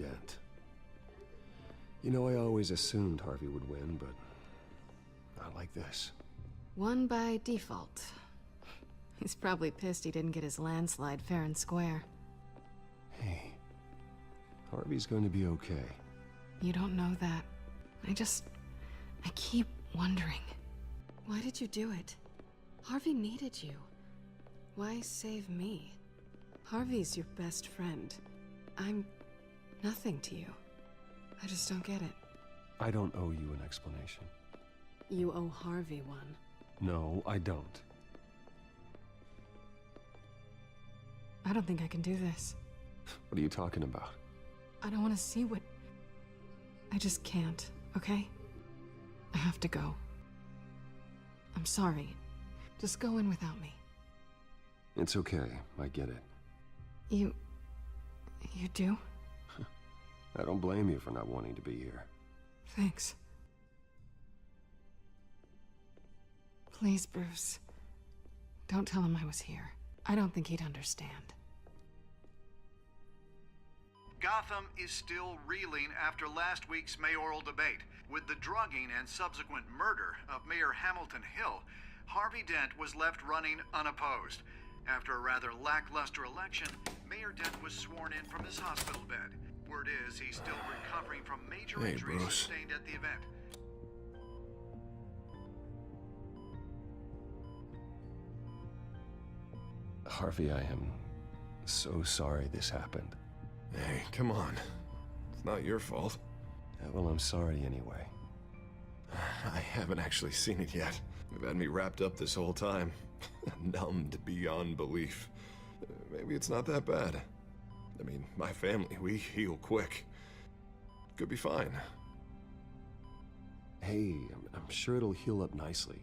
Dent. You know, I always assumed Harvey would win, but not like this. Won by default. He's probably pissed he didn't get his landslide fair and square. Hey, Harvey's going to be okay. You don't know that. I keep wondering. Why did you do it? Harvey needed you. Why save me? Harvey's your best friend. I'm nothing to you. I just don't get it. I don't owe you an explanation. You owe Harvey one. No, I don't. I don't think I can do this. What are you talking about? I don't want to see what... I just can't, okay? I have to go. I'm sorry. Just go in without me. It's okay, I get it. You do? I don't blame you for not wanting to be here. Thanks. Please, Bruce. Don't tell him I was here. I don't think he'd understand. Gotham is still reeling after last week's mayoral debate. With the drugging and subsequent murder of Mayor Hamilton Hill, Harvey Dent was left running unopposed. After a rather lackluster election, Mayor Dent was sworn in from his hospital bed. Word is he's still recovering from major injuries sustained at the event. Harvey, I am so sorry this happened. Hey, come on. It's not your fault. Yeah, well, I'm sorry anyway. I haven't actually seen it yet. You've had me wrapped up this whole time. Numbed beyond belief. Maybe it's not that bad. I mean, my family, we heal quick. Could be fine. Hey, I'm sure it'll heal up nicely.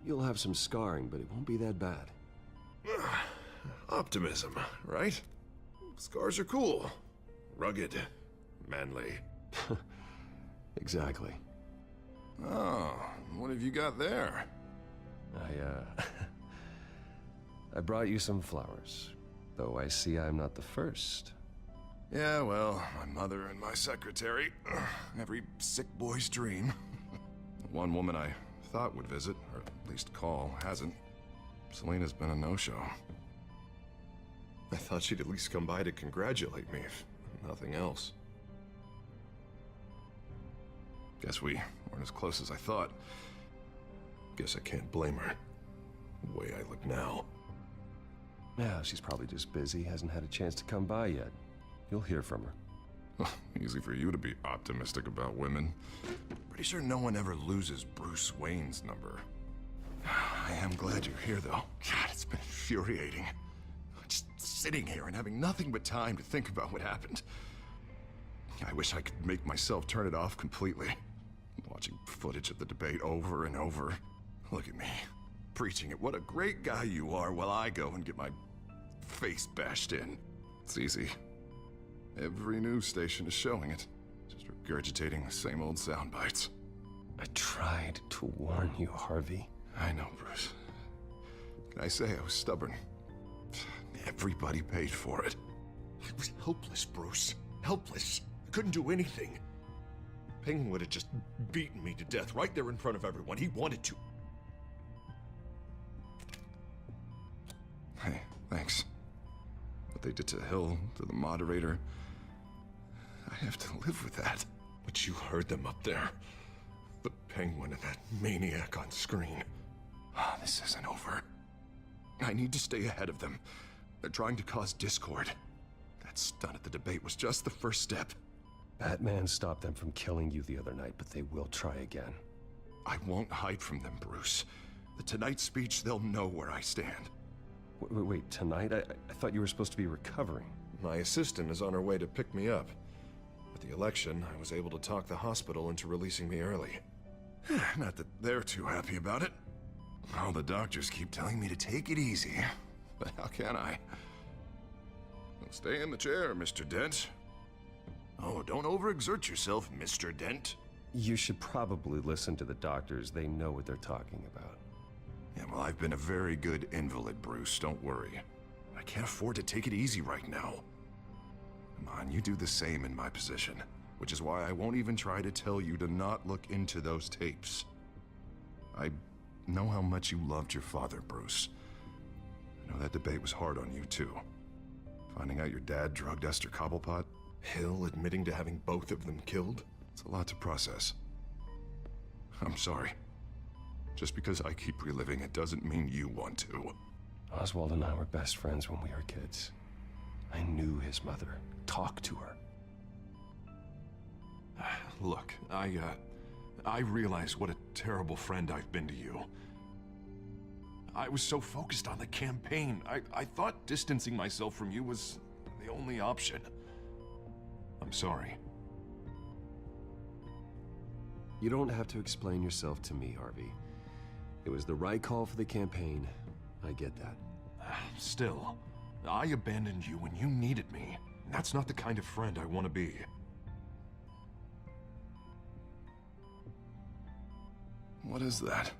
You'll have some scarring, but it won't be that bad. Optimism, right? Scars are cool. Rugged. Manly. Exactly. Oh, what have you got there? I brought you some flowers. Though I see I'm not the first. Yeah, well, my mother and my secretary. Every sick boy's dream. One woman I thought would visit, or at least call, hasn't. Selena's been a no-show. I thought she'd at least come by to congratulate me, if nothing else. Guess we weren't as close as I thought. Guess I can't blame her. The way I look now. Yeah, she's probably just busy, hasn't had a chance to come by yet. You'll hear from her. Easy for you to be optimistic about women. Pretty sure no one ever loses Bruce Wayne's number. I am glad you're here, though. God, it's been infuriating. Just sitting here and having nothing but time to think about what happened. I wish I could make myself turn it off completely. Watching footage of the debate over and over. Look at me, preaching at what a great guy you are while I go and get my face bashed in. It's easy. Every news station is showing it. Just regurgitating the same old sound bites. I tried to warn you, Harvey. I know, Bruce. Can I say I was stubborn? Everybody paid for it. I was helpless, Bruce. Helpless. I couldn't do anything. Penguin would have just beaten me to death right there in front of everyone. He wanted to. Hey, thanks. What they did to Hill, to the moderator, I have to live with that. But you heard them up there. The Penguin and that maniac on screen. This isn't over. I need to stay ahead of them. They're trying to cause discord. That stunt at the debate was just the first step. Batman stopped them from killing you the other night, but they will try again. I won't hide from them, Bruce. The Tonight speech, they'll know where I stand. Wait, tonight? I thought you were supposed to be recovering. My assistant is on her way to pick me up. At the election, I was able to talk the hospital into releasing me early. Not that they're too happy about it. All the doctors keep telling me to take it easy. But how can I? Well, stay in the chair, Mr. Dent. Oh, don't overexert yourself, Mr. Dent. You should probably listen to the doctors. They know what they're talking about. Yeah, well, I've been a very good invalid, Bruce. Don't worry. I can't afford to take it easy right now. Come on, you do the same in my position. Which is why I won't even try to tell you to not look into those tapes. I know how much you loved your father, Bruce. I know that debate was hard on you, too. Finding out your dad drugged Esther Cobblepot, Hill admitting to having both of them killed, it's a lot to process. I'm sorry. Just because I keep reliving it doesn't mean you want to. Oswald and I were best friends when we were kids. I knew his mother. Talked to her. Look, I realize what a terrible friend I've been to you. I was so focused on the campaign. I thought distancing myself from you was the only option. I'm sorry. You don't have to explain yourself to me, Harvey. It was the right call for the campaign. I get that. Still, I abandoned you when you needed me. That's not the kind of friend I want to be. What is that?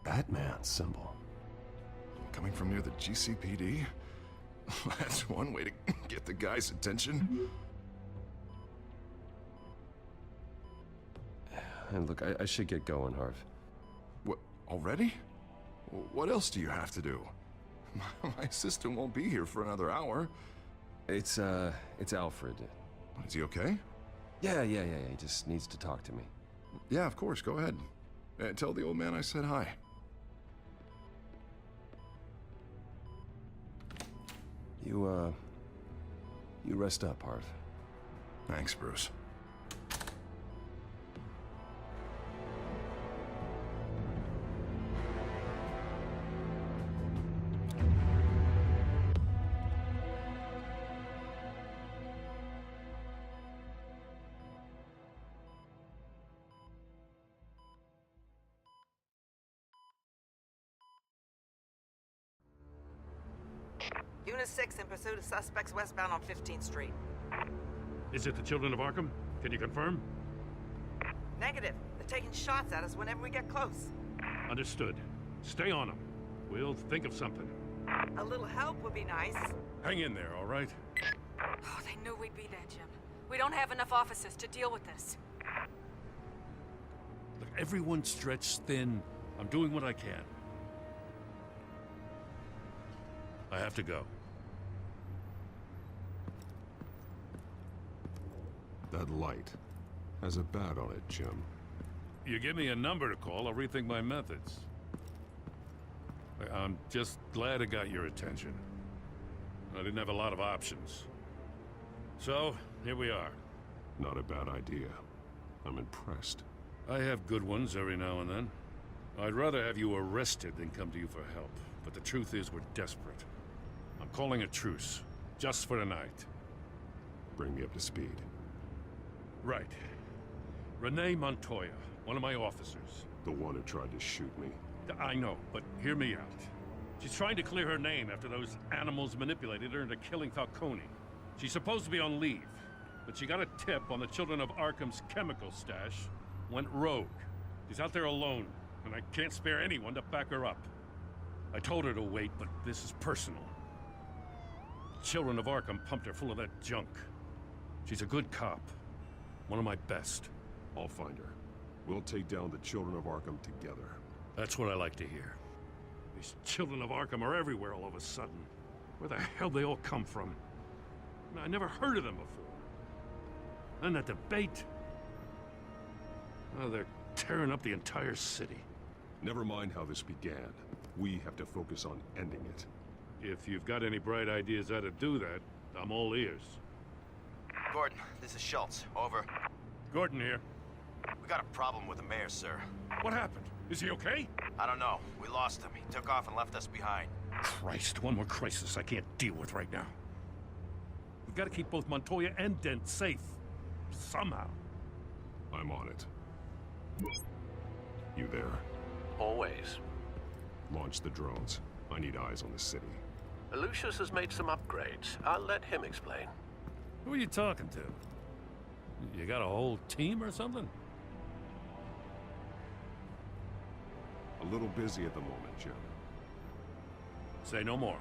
Batman symbol. Coming from near the GCPD? That's one way to get the guy's attention. And look, I should get going, Harv. What, already? What else do you have to do? My assistant won't be here for another hour. It's Alfred. Is he okay? Yeah, he just needs to talk to me. Yeah, of course, go ahead. Tell the old man I said hi. You rest up, Harv. Thanks, Bruce. Unit 6 in pursuit of suspects westbound on 15th Street. Is it the Children of Arkham? Can you confirm? Negative. They're taking shots at us whenever we get close. Understood. Stay on them. We'll think of something. A little help would be nice. Hang in there, all right? Oh, they knew we'd be there, Jim. We don't have enough officers to deal with this. Look, everyone's stretched thin. I'm doing what I can. I have to go. That light has a bat on it, Jim. You give me a number to call, I'll rethink my methods. I'm just glad it got your attention. I didn't have a lot of options. So, here we are. Not a bad idea. I'm impressed. I have good ones every now and then. I'd rather have you arrested than come to you for help. But the truth is, we're desperate. I'm calling a truce, just for tonight. Bring me up to speed. Right. Renee Montoya, one of my officers. The one who tried to shoot me. I know, but hear me out. She's trying to clear her name after those animals manipulated her into killing Falcone. She's supposed to be on leave, but she got a tip on the Children of Arkham's chemical stash, went rogue. She's out there alone, and I can't spare anyone to back her up. I told her to wait, but this is personal. Children of Arkham pumped her full of that junk. She's a good cop. One of my best. I'll find her. We'll take down the Children of Arkham together. That's what I like to hear. These Children of Arkham are everywhere all of a sudden. Where the hell they all come from? I never heard of them before. And that debate. Oh, they're tearing up the entire city. Never mind how this began. We have to focus on ending it. If you've got any bright ideas how to do that, I'm all ears. Gordon, this is Schultz. Over. Gordon here. We got a problem with the mayor, sir. What happened? Is he okay? I don't know. We lost him. He took off and left us behind. Christ, one more crisis I can't deal with right now. We've got to keep both Montoya and Dent safe. Somehow. I'm on it. You there? Always. Launch the drones. I need eyes on the city. Lucius has made some upgrades. I'll let him explain. Who are you talking to? You got a whole team or something? A little busy at the moment, Jim. Say no more.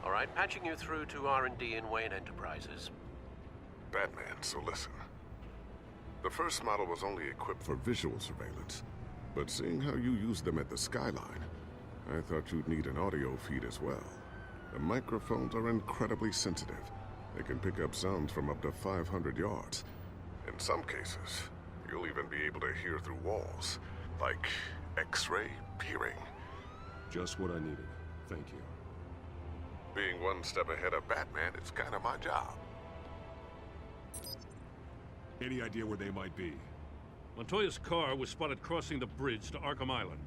All right, patching you through to R&D in Wayne Enterprises. Batman, so listen. The first model was only equipped for visual surveillance, but seeing how you use them at the skyline, I thought you'd need an audio feed as well. The microphones are incredibly sensitive. They can pick up sounds from up to 500 yards. In some cases, you'll even be able to hear through walls, like X-ray peering. Just what I needed. Thank you. Being one step ahead of Batman is kind of my job. Any idea where they might be? Montoya's car was spotted crossing the bridge to Arkham Island.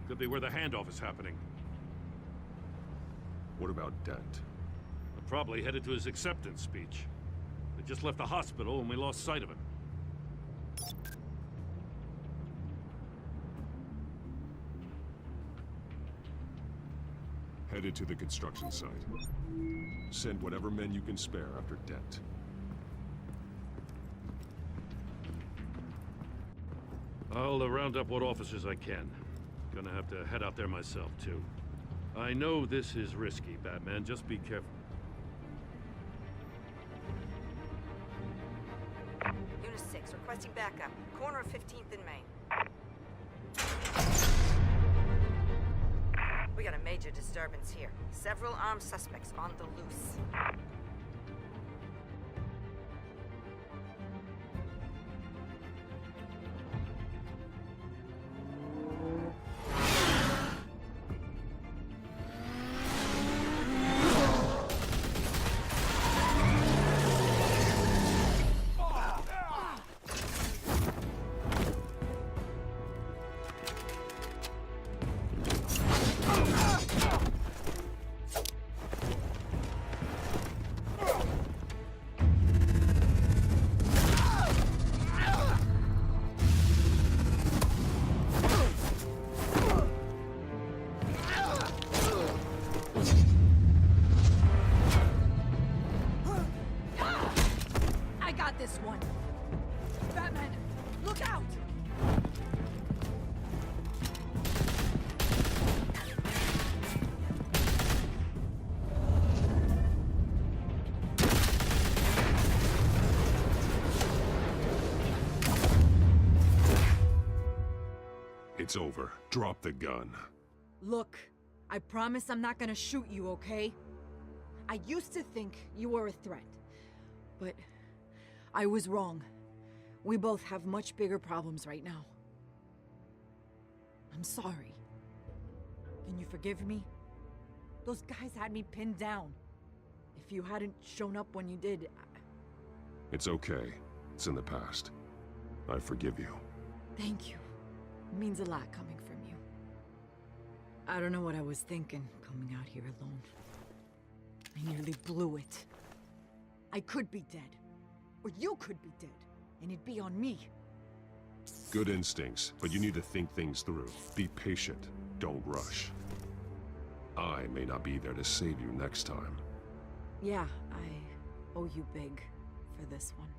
Could be where the handoff is happening. What about Dent? Probably headed to his acceptance speech. They just left the hospital and we lost sight of him. Headed to the construction site. Send whatever men you can spare after Dent. I'll round up what officers I can. Gonna have to head out there myself, too. I know this is risky, Batman. Just be careful. Unit 6, requesting backup. Corner of 15th and Main. We got a major disturbance here. Several armed suspects on the loose. This one. Batman, look out! It's over. Drop the gun. Look, I promise I'm not gonna shoot you, okay? I used to think you were a threat, but I was wrong. We both have much bigger problems right now. I'm sorry. Can you forgive me? Those guys had me pinned down. If you hadn't shown up when you did, It's okay. It's in the past. I forgive you. Thank you. It means a lot coming from you. I don't know what I was thinking, coming out here alone. I nearly blew it. I could be dead. Or you could be dead, and it'd be on me. Good instincts, but you need to think things through. Be patient. Don't rush. I may not be there to save you next time. Yeah, I owe you big for this one.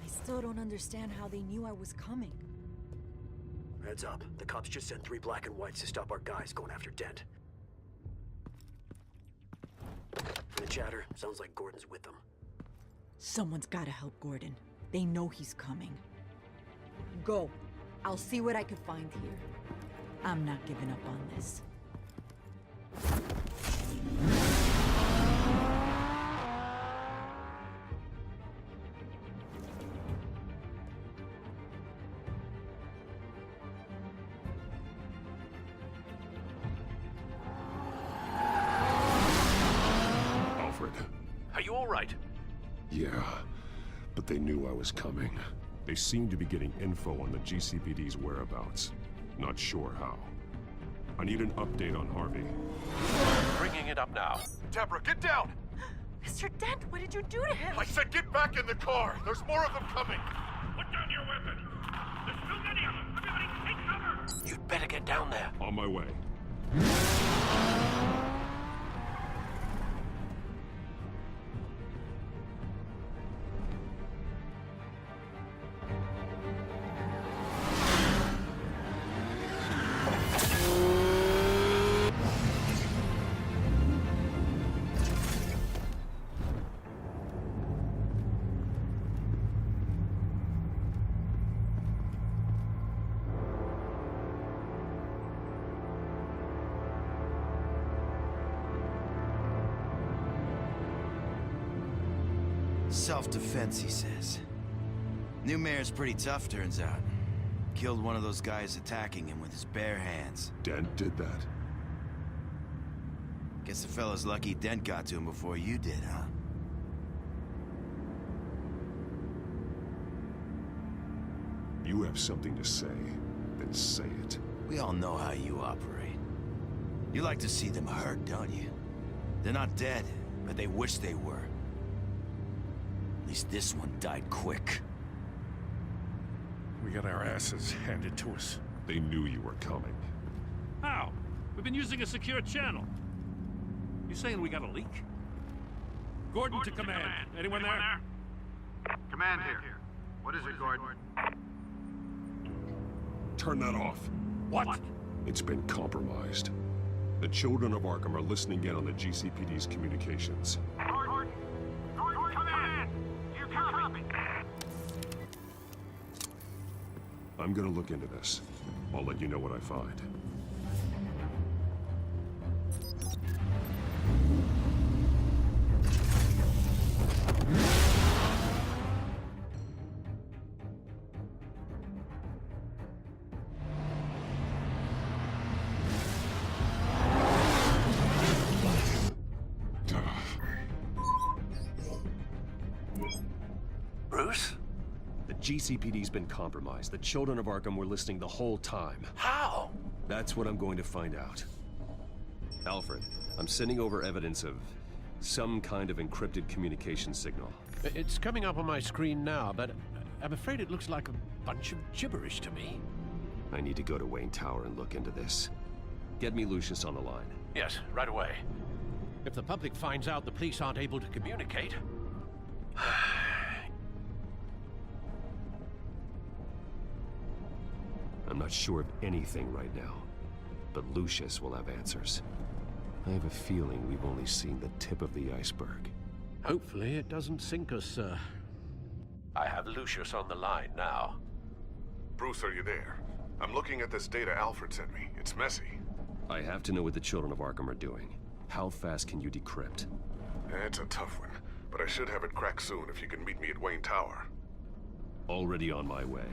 I still don't understand how they knew I was coming. Heads up. The cops just sent 3 black and whites to stop our guys going after Dent. From the chatter, sounds like Gordon's with them. Someone's gotta help Gordon. They know he's coming. Go. I'll see what I can find here. I'm not giving up on this. Alfred. Are you all right? Yeah, but they knew I was coming. They seemed to be getting info on the GCPD's whereabouts. Not sure how. I need an update on Harvey. Bringing it up now. Deborah, get down! Mr. Dent, what did you do to him? I said get back in the car! There's more of them coming! Put down your weapon! There's too many of them! Everybody take cover! You'd better get down there. On my way. Self-defense, he says. New mayor's pretty tough, turns out. Killed one of those guys attacking him with his bare hands. Dent did that? Guess the fella's lucky Dent got to him before you did, huh? You have something to say, then say it. We all know how you operate. You like to see them hurt, don't you? They're not dead, but they wish they were. At least this one died quick. We got our asses handed to us. They knew you were coming. How? We've been using a secure channel. You saying we got a leak? Gordon to command. Anyone there? Command here. What is it, Gordon? Turn that off. What? It's been compromised. The children of Arkham are listening in on the GCPD's communications. Gordon, command! You copy? I'm gonna look into this. I'll let you know what I find. Bruce? The GCPD's been compromised. The children of Arkham were listening the whole time. How? That's what I'm going to find out. Alfred, I'm sending over evidence of some kind of encrypted communication signal. It's coming up on my screen now, but I'm afraid it looks like a bunch of gibberish to me. I need to go to Wayne Tower and look into this. Get me Lucius on the line. Yes, right away. If the public finds out the police aren't able to communicate... I'm not sure of anything right now, but Lucius will have answers. I have a feeling we've only seen the tip of the iceberg. Hopefully it doesn't sink us, sir. I have Lucius on the line now. Bruce, are you there? I'm looking at this data Alfred sent me. It's messy. I have to know what the children of Arkham are doing. How fast can you decrypt? It's a tough one, but I should have it cracked soon if you can meet me at Wayne Tower. Already on my way.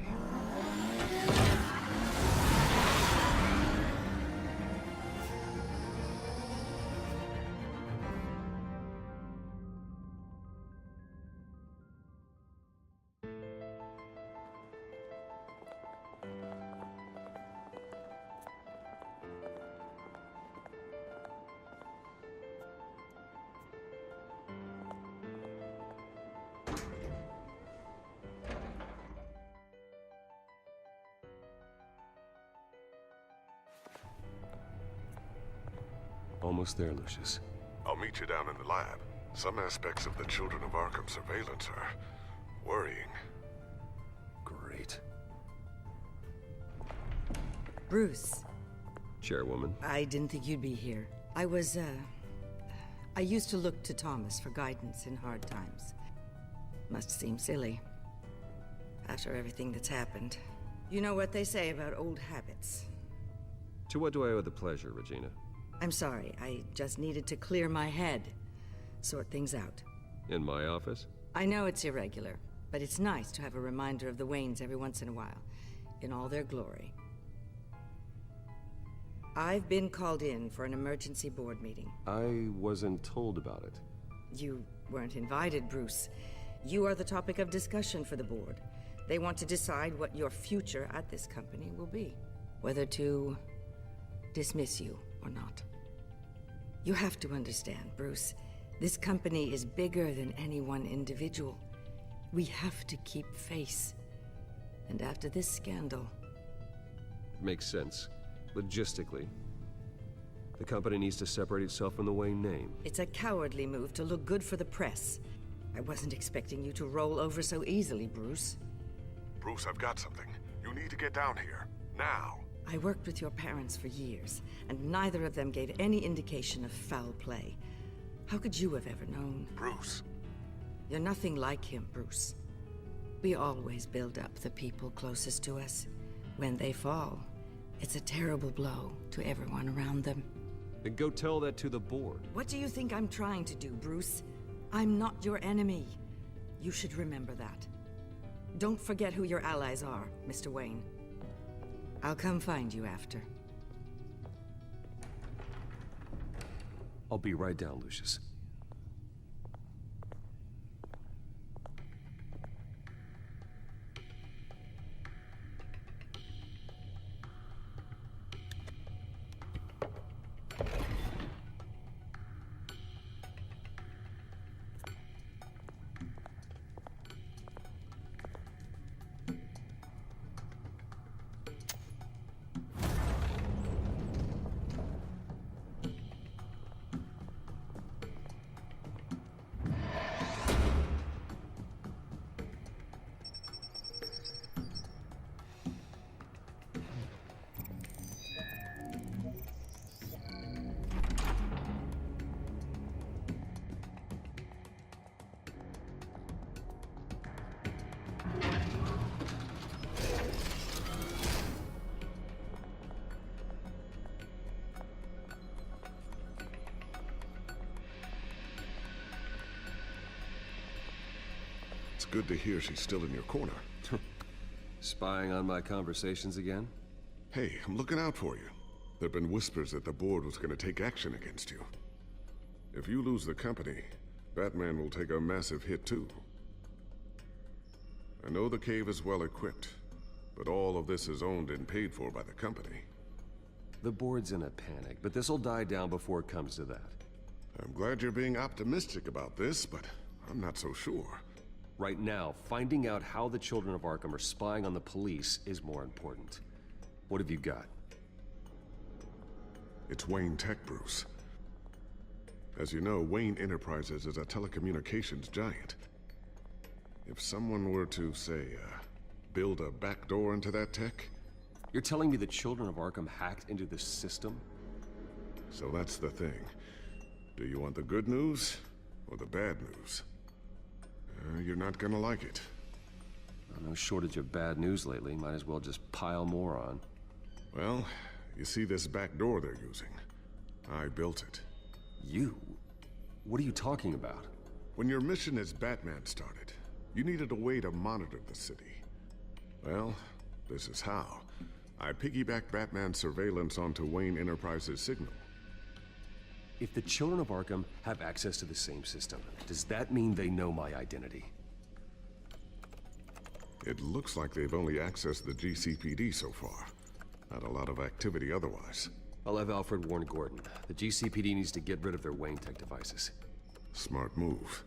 Almost there, Lucius. I'll meet you down in the lab. Some aspects of the Children of Arkham surveillance are worrying. Great. Bruce. Chairwoman. I didn't think you'd be here. I used to look to Thomas for guidance in hard times. Must seem silly. After everything that's happened. You know what they say about old habits. To what do I owe the pleasure, Regina? I'm sorry, I just needed to clear my head. Sort things out. In my office? I know it's irregular, but it's nice to have a reminder of the Waynes every once in a while. In all their glory. I've been called in for an emergency board meeting. I wasn't told about it. You weren't invited, Bruce. You are the topic of discussion for the board. They want to decide what your future at this company will be. Whether to dismiss you or not. You have to understand, Bruce. This company is bigger than any one individual. We have to keep face. And after this scandal... Makes sense. Logistically. The company needs to separate itself from the Wayne name. It's a cowardly move to look good for the press. I wasn't expecting you to roll over so easily, Bruce. Bruce, I've got something. You need to get down here. Now. I worked with your parents for years, and neither of them gave any indication of foul play. How could you have ever known? Bruce. You're nothing like him, Bruce. We always build up the people closest to us. When they fall, it's a terrible blow to everyone around them. Then go tell that to the board. What do you think I'm trying to do, Bruce? I'm not your enemy. You should remember that. Don't forget who your allies are, Mr. Wayne. I'll come find you after. I'll be right down, Lucius. It's good to hear she's still in your corner. Spying on my conversations again? Hey, I'm looking out for you. There've been whispers that the board was going to take action against you. If you lose the company, Batman will take a massive hit too. I know the cave is well equipped, but all of this is owned and paid for by the company. The board's in a panic, but this'll die down before it comes to that. I'm glad you're being optimistic about this, but I'm not so sure. Right now, finding out how the children of Arkham are spying on the police is more important. What have you got? It's Wayne Tech, Bruce. As you know, Wayne Enterprises is a telecommunications giant. If someone were to, say, build a backdoor into that tech... You're telling me the children of Arkham hacked into this system? So that's the thing. Do you want the good news or the bad news? You're not gonna like it. No shortage of bad news lately. Might as well just pile more on. Well, you see this back door they're using? I built it. You? What are you talking about? When your mission as Batman started, you needed a way to monitor the city. Well, this is how. I piggybacked Batman's surveillance onto Wayne Enterprises' signal. If the children of Arkham have access to the same system, does that mean they know my identity? It looks like they've only accessed the GCPD so far. Not a lot of activity otherwise. I'll have Alfred warn Gordon. The GCPD needs to get rid of their Wayne Tech devices. Smart move.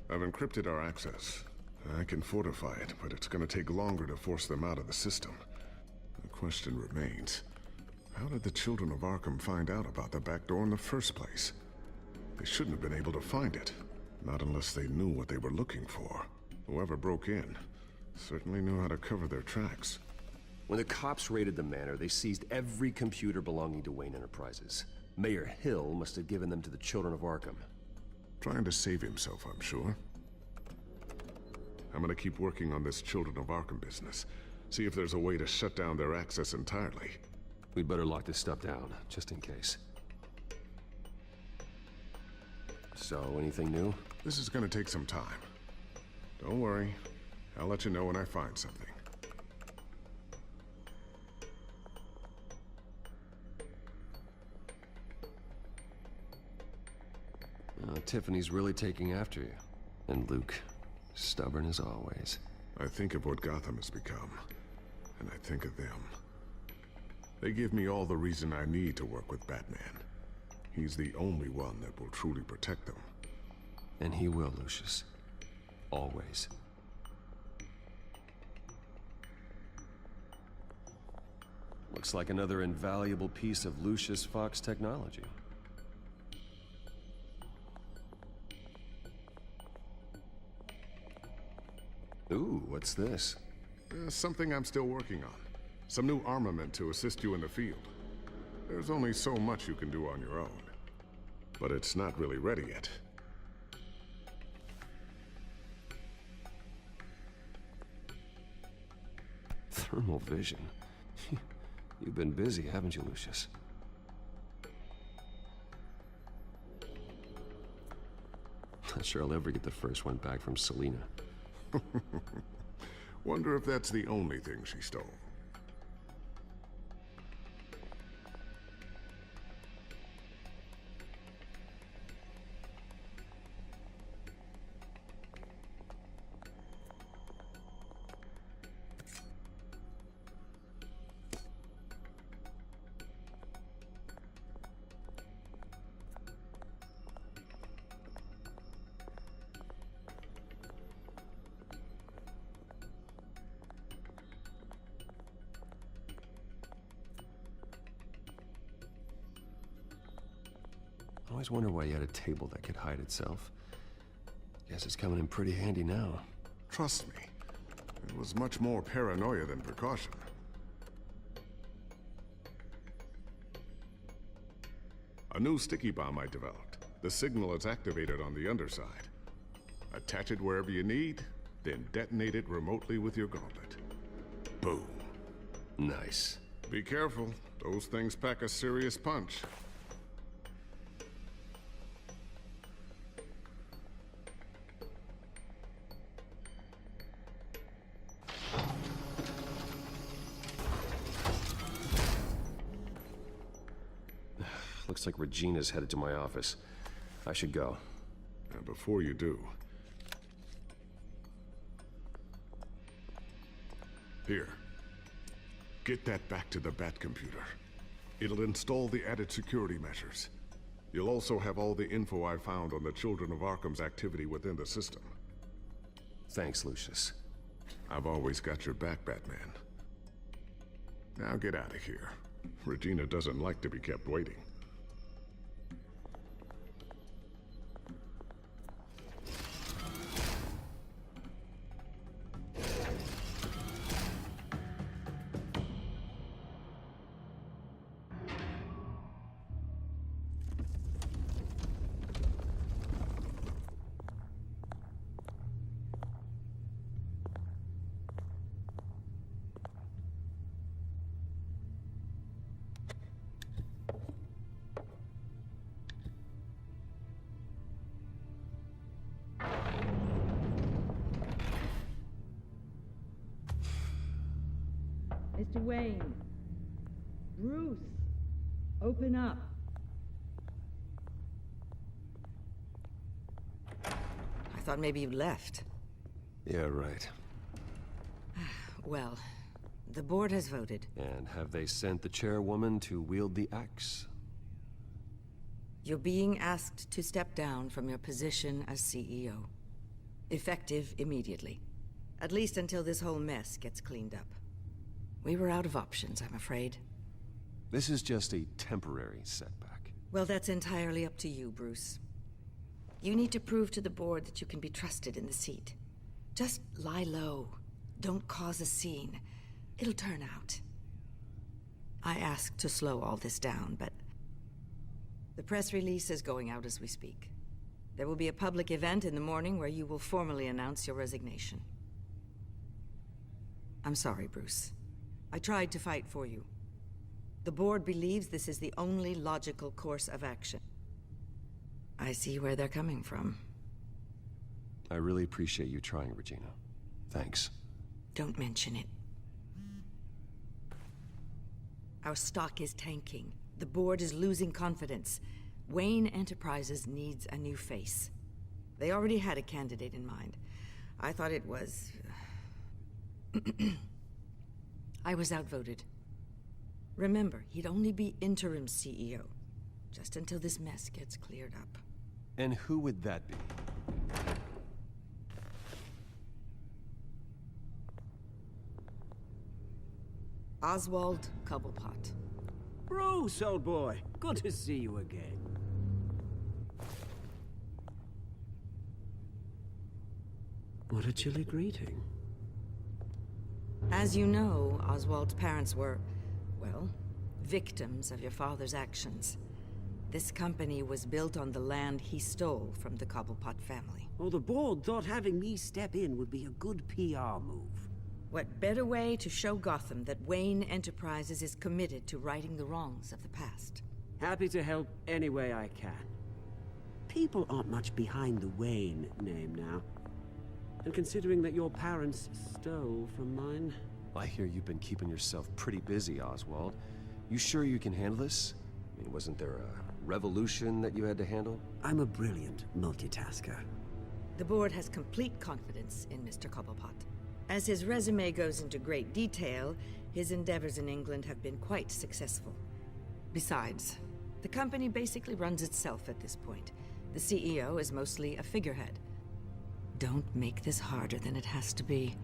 I've encrypted our access. I can fortify it, but it's gonna take longer to force them out of the system. The question remains, how did the children of Arkham find out about the back door in the first place? They shouldn't have been able to find it. Not unless they knew what they were looking for. Whoever broke in certainly knew how to cover their tracks. When the cops raided the manor, they seized every computer belonging to Wayne Enterprises. Mayor Hill must have given them to the children of Arkham. Trying to save himself, I'm sure. I'm gonna keep working on this Children of Arkham business. See if there's a way to shut down their access entirely. We'd better lock this stuff down, just in case. So, anything new? This is gonna take some time. Don't worry. I'll let you know when I find something. Tiffany's really taking after you. And Luke, stubborn as always. I think of what Gotham has become, and I think of them. They give me all the reason I need to work with Batman. He's the only one that will truly protect them. And he will, Lucius. Always. Looks like another invaluable piece of Lucius Fox technology. Ooh, what's this? Something I'm still working on. Some new armament to assist you in the field. There's only so much you can do on your own. But it's not really ready yet. Thermal vision? You've been busy, haven't you, Lucius? Not sure I'll ever get the first one back from Selena. Wonder if that's the only thing she stole. I always wonder why you had a table that could hide itself. Guess it's coming in pretty handy now. Trust me, it was much more paranoia than precaution. A new sticky bomb I developed. The signal is activated on the underside. Attach it wherever you need, then detonate it remotely with your gauntlet. Boom. Nice. Be careful. Those things pack a serious punch. Looks like Regina's headed to my office. I should go. And before you do... Here. Get that back to the Bat computer. It'll install the added security measures. You'll also have all the info I found on the Children of Arkham's activity within the system. Thanks, Lucius. I've always got your back, Batman. Now get out of here. Regina doesn't like to be kept waiting. Mr. Wayne. Bruce. Open up. I thought maybe you left. Yeah, right. Well, the board has voted. And have they sent the chairwoman to wield the axe? You're being asked to step down from your position as CEO. Effective immediately. At least until this whole mess gets cleaned up. We were out of options, I'm afraid. This is just a temporary setback. Well, that's entirely up to you, Bruce. You need to prove to the board that you can be trusted in the seat. Just lie low. Don't cause a scene. It'll turn out. I asked to slow all this down, but... the press release is going out as we speak. There will be a public event in the morning where you will formally announce your resignation. I'm sorry, Bruce. I tried to fight for you. The board believes this is the only logical course of action. I see where they're coming from. I really appreciate you trying, Regina. Thanks. Don't mention it. Our stock is tanking. The board is losing confidence. Wayne Enterprises needs a new face. They already had a candidate in mind. I thought it was... I was outvoted. Remember, he'd only be interim CEO, just until this mess gets cleared up. And who would that be? Oswald Cobblepot. Bruce, old boy. Good to see you again. What a chilly greeting. As you know, Oswald's parents were, well, victims of your father's actions. This company was built on the land he stole from the Cobblepot family. Well, the board thought having me step in would be a good PR move. What better way to show Gotham that Wayne Enterprises is committed to righting the wrongs of the past? Happy to help any way I can. People aren't much behind the Wayne name now. And considering that your parents stole from mine... I hear you've been keeping yourself pretty busy, Oswald. You sure you can handle this? I mean, wasn't there a revolution that you had to handle? I'm a brilliant multitasker. The board has complete confidence in Mr. Cobblepot. As his resume goes into great detail, his endeavors in England have been quite successful. Besides, the company basically runs itself at this point. The CEO is mostly a figurehead. Don't make this harder than it has to be.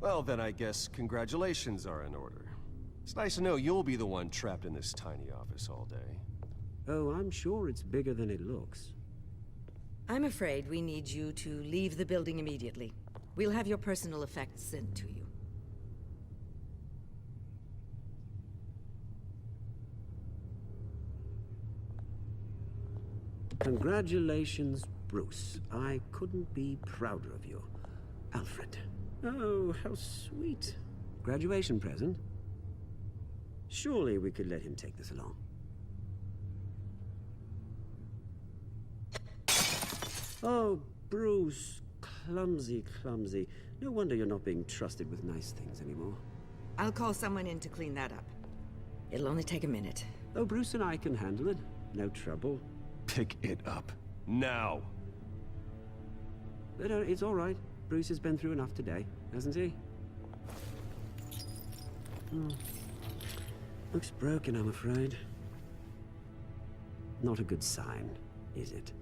Well, then I guess congratulations are in order. It's nice to know you'll be the one trapped in this tiny office all day. Oh, I'm sure it's bigger than it looks. I'm afraid we need you to leave the building immediately. We'll have your personal effects sent to you. Congratulations, Bruce. I couldn't be prouder of you. Alfred. Oh, how sweet. Graduation present? Surely we could let him take this along. Oh, Bruce. Clumsy, clumsy. No wonder you're not being trusted with nice things anymore. I'll call someone in to clean that up. It'll only take a minute. Oh, Bruce and I can handle it. No trouble. Pick it up. Now! But it's all right. Bruce has been through enough today, hasn't he? Looks broken, I'm afraid. Not a good sign, is it?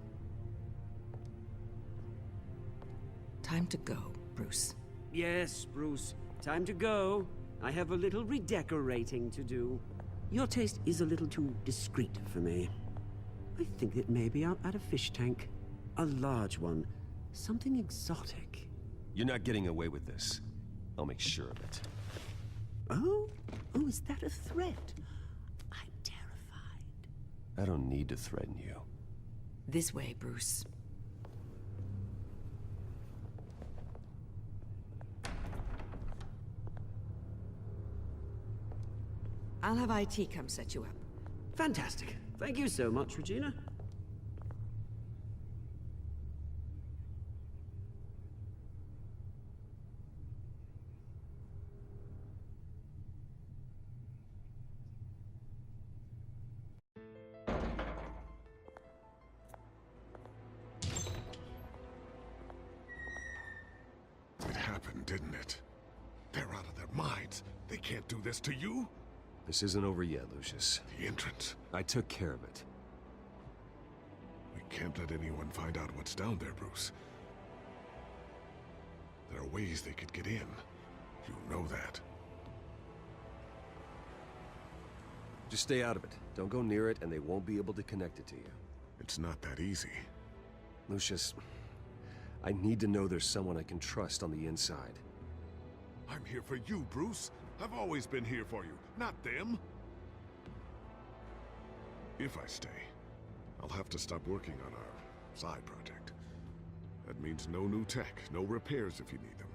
Time to go, Bruce. Yes, Bruce. Time to go. I have a little redecorating to do. Your taste is a little too discreet for me. I think that maybe I'll add a fish tank. A large one. Something exotic. You're not getting away with this. I'll make sure of it. Oh? Oh, is that a threat? I'm terrified. I don't need to threaten you. This way, Bruce. I'll have IT come set you up. Fantastic. Thank you so much, Regina. It happened, didn't it? They're out of their minds. They can't do this to you? This isn't over yet, Lucius. The entrance. I took care of it. We can't let anyone find out what's down there, Bruce. There are ways they could get in. You know that. Just stay out of it. Don't go near it, and they won't be able to connect it to you. It's not that easy. Lucius, I need to know there's someone I can trust on the inside. I'm here for you, Bruce. I've always been here for you, not them. If I stay, I'll have to stop working on our side project. That means no new tech, no repairs if you need them.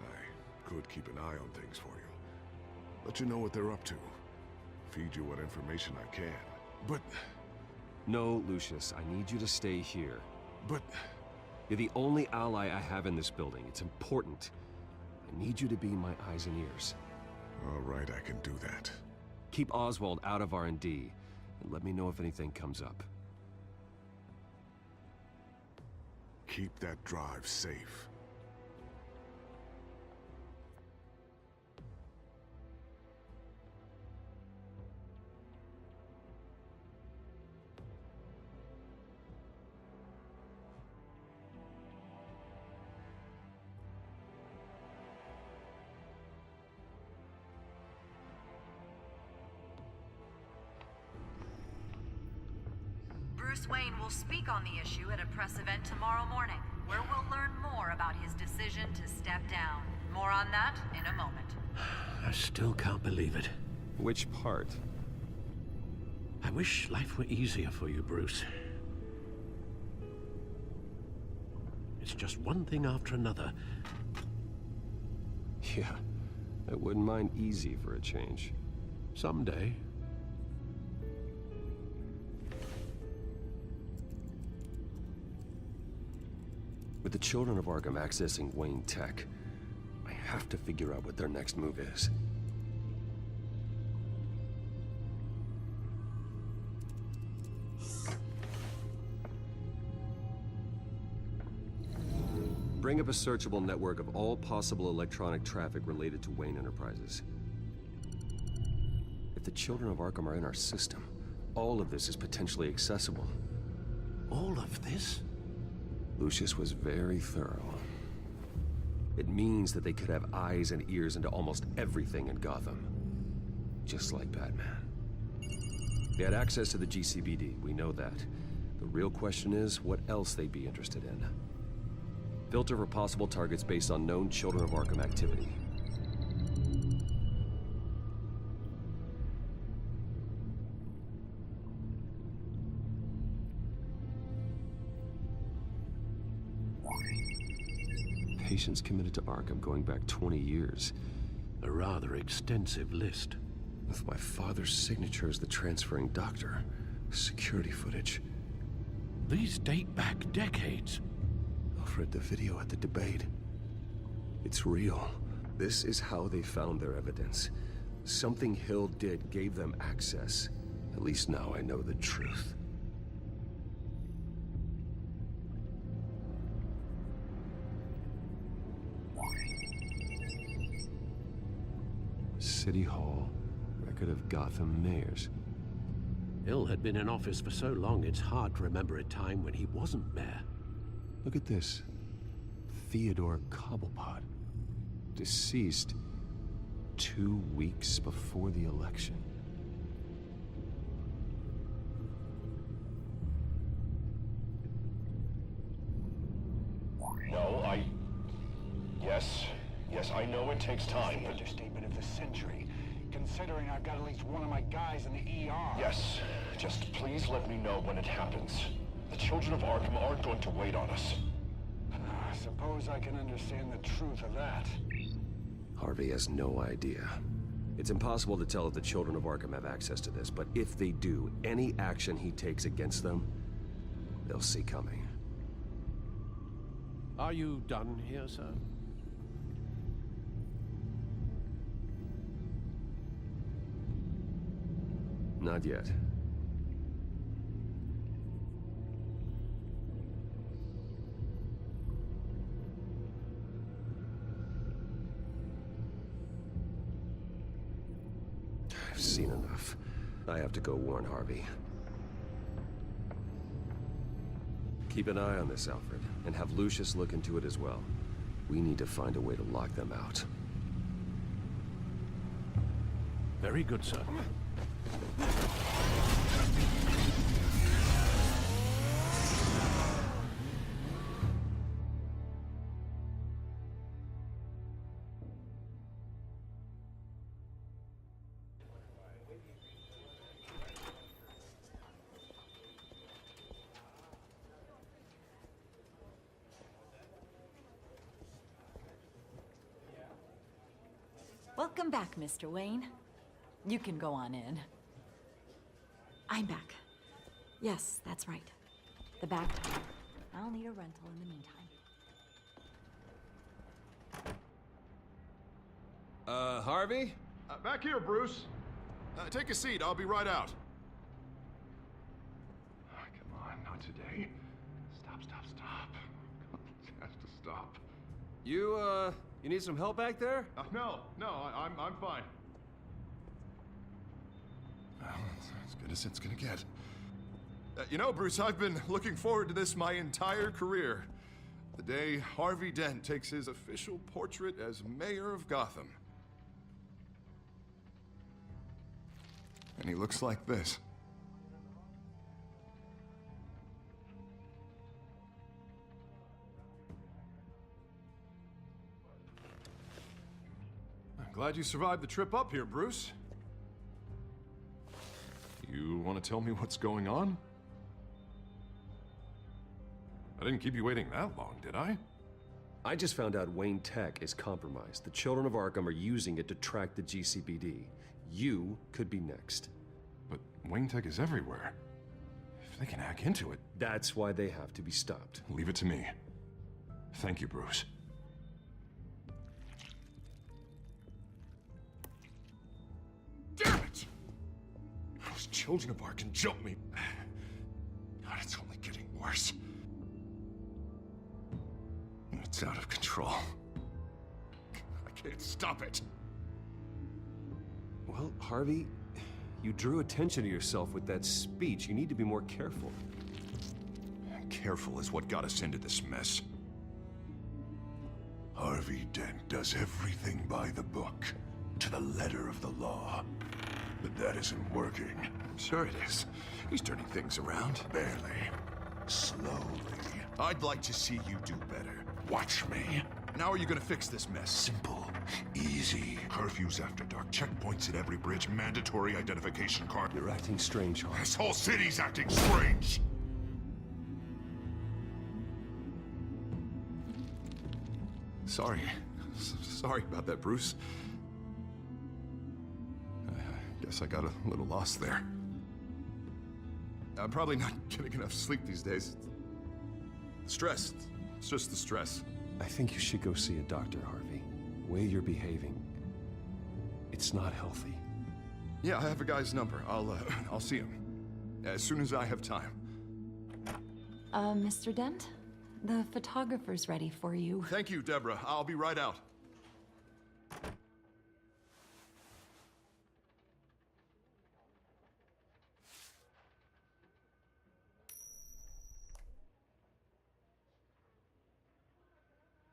I could keep an eye on things for you. Let you know what they're up to. Feed you what information I can. But... No, Lucius, I need you to stay here. But... You're the only ally I have in this building. It's important. I need you to be my eyes and ears. All right, I can do that. Keep Oswald out of R&D, and let me know if anything comes up. Keep that drive safe. Bruce Wayne will speak on the issue at a press event tomorrow morning. where we'll learn more about his decision to step down. More on that in a moment. I still can't believe it. Which part? I wish life were easier for you, Bruce. It's just one thing after another. Yeah, I wouldn't mind easy for a change. Someday. With the children of Arkham accessing Wayne Tech, I have to figure out what their next move is. Bring up a searchable network of all possible electronic traffic related to Wayne Enterprises. If the children of Arkham are in our system, all of this is potentially accessible. All of this? Lucius was very thorough. It means that they could have eyes and ears into almost everything in Gotham. Just like Batman. They had access to the GCPD, we know that. The real question is, what else they'd be interested in. Filter for possible targets based on known Children of Arkham activity. Patients committed to Arkham going back 20 years. A rather extensive list. With my father's signature as the transferring doctor. Security footage. These date back decades. Alfred, the video at the debate. It's real. This is how they found their evidence. Something Hill did gave them access. At least now I know the truth. City Hall. Record of Gotham mayors. Hill had been in office for so long, it's hard to remember a time when he wasn't mayor. Look at this. Theodore Cobblepot. Deceased 2 weeks before the election. No, Yes, I know it takes time, The understatement of the century, considering I've got at least one of my guys in the ER. Yes, just please let me know when it happens. The children of Arkham aren't going to wait on us. I suppose I can understand the truth of that. Harvey has no idea. It's impossible to tell if the children of Arkham have access to this, but if they do, any action he takes against them, they'll see coming. Are you done here, sir? Not yet. I've seen enough. I have to go warn Harvey. Keep an eye on this, Alfred, and have Lucius look into it as well. We need to find a way to lock them out. Very good, sir. Welcome back, Mr. Wayne. You can go on in. I'm back. Yes, that's right. The back door. I'll need a rental in the meantime. Harvey? Back here, Bruce. Take a seat. I'll be right out. Oh, come on, not today. Stop. It has to stop. You need some help back there? No, I'm fine. Well, it's as good as it's gonna get. You know, Bruce, I've been looking forward to this my entire career. The day Harvey Dent takes his official portrait as mayor of Gotham. And he looks like this. Glad you survived the trip up here, Bruce. You want to tell me what's going on? I didn't keep you waiting that long, did I? I just found out Wayne Tech is compromised. The children of Arkham are using it to track the GCPD. You could be next. But Wayne Tech is everywhere. If they can hack into it... That's why they have to be stopped. Leave it to me. Thank you, Bruce. Damn it! Those children of Arkham jumped me. God, it's only getting worse. It's out of control. I can't stop it. Well, Harvey, you drew attention to yourself with that speech. You need to be more careful. Careful is what got us into this mess. Harvey Dent does everything by the book, to the letter of the law. But that isn't working. Sure it is. He's turning things around. Barely. Slowly. I'd like to see you do better. Watch me. And how are you gonna fix this mess? Simple. Easy. Curfews after dark. Checkpoints at every bridge. Mandatory identification card. You're acting strange, Harvey. This whole city's acting strange. Sorry. Sorry about that, Bruce. I guess I got a little lost there. I'm probably not getting enough sleep these days. Stress. It's just the stress. I think you should go see a doctor, Harvey. The way you're behaving, it's not healthy. Yeah, I have a guy's number. I'll see him as soon as I have time. Mr. Dent? The photographer's ready for you. Thank you, Deborah. I'll be right out.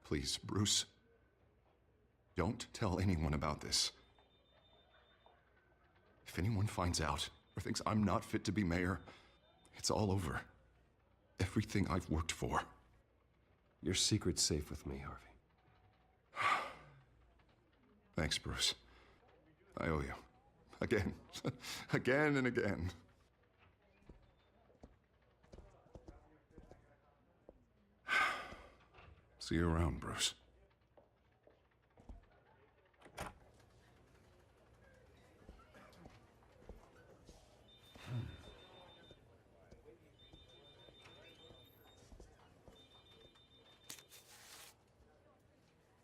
Please, Bruce. Don't tell anyone about this. If anyone finds out or thinks I'm not fit to be mayor, it's all over. Everything I've worked for. Your secret's safe with me, Harvey. Thanks, Bruce. I owe you. Again. Again and again. See you around, Bruce.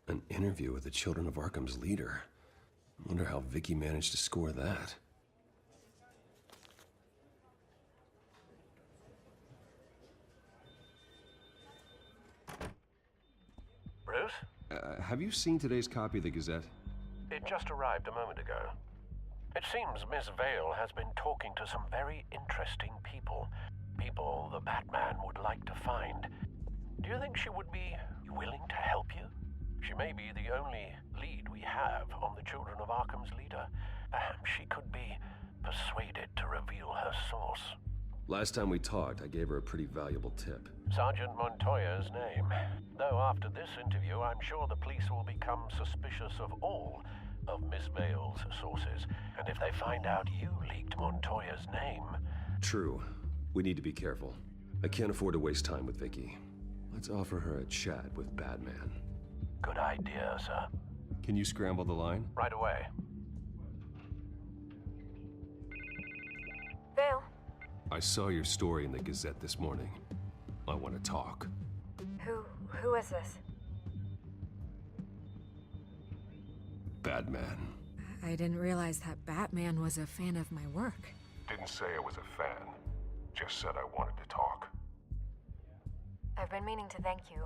An interview with the Children of Arkham's leader. I wonder how Vicky managed to score that. Bruce? Have you seen today's copy of the Gazette? It just arrived a moment ago. It seems Miss Vale has been talking to some very interesting people. People the Batman would like to find. Do you think she would be willing to help you? She may be the only lead we have on the Children of Arkham's leader. Perhaps she could be persuaded to reveal her source. Last time we talked, I gave her a pretty valuable tip. Sergeant Montoya's name. Though after this interview, I'm sure the police will become suspicious of all of Miss Vale's sources. And if they find out you leaked Montoya's name... True. We need to be careful. I can't afford to waste time with Vicky. Let's offer her a chat with Batman. Good idea, sir. Can you scramble the line? Right away. Vale. I saw your story in the Gazette this morning. I want to talk. Who is this? Batman. I didn't realize that Batman was a fan of my work. Didn't say I was a fan. Just said I wanted to talk. I've been meaning to thank you.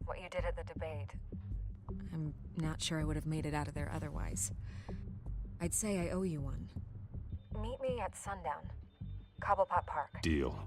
What you did at the debate. I'm not sure I would have made it out of there otherwise. I'd say I owe you one. Meet me at sundown. Cobblepot Park. Deal.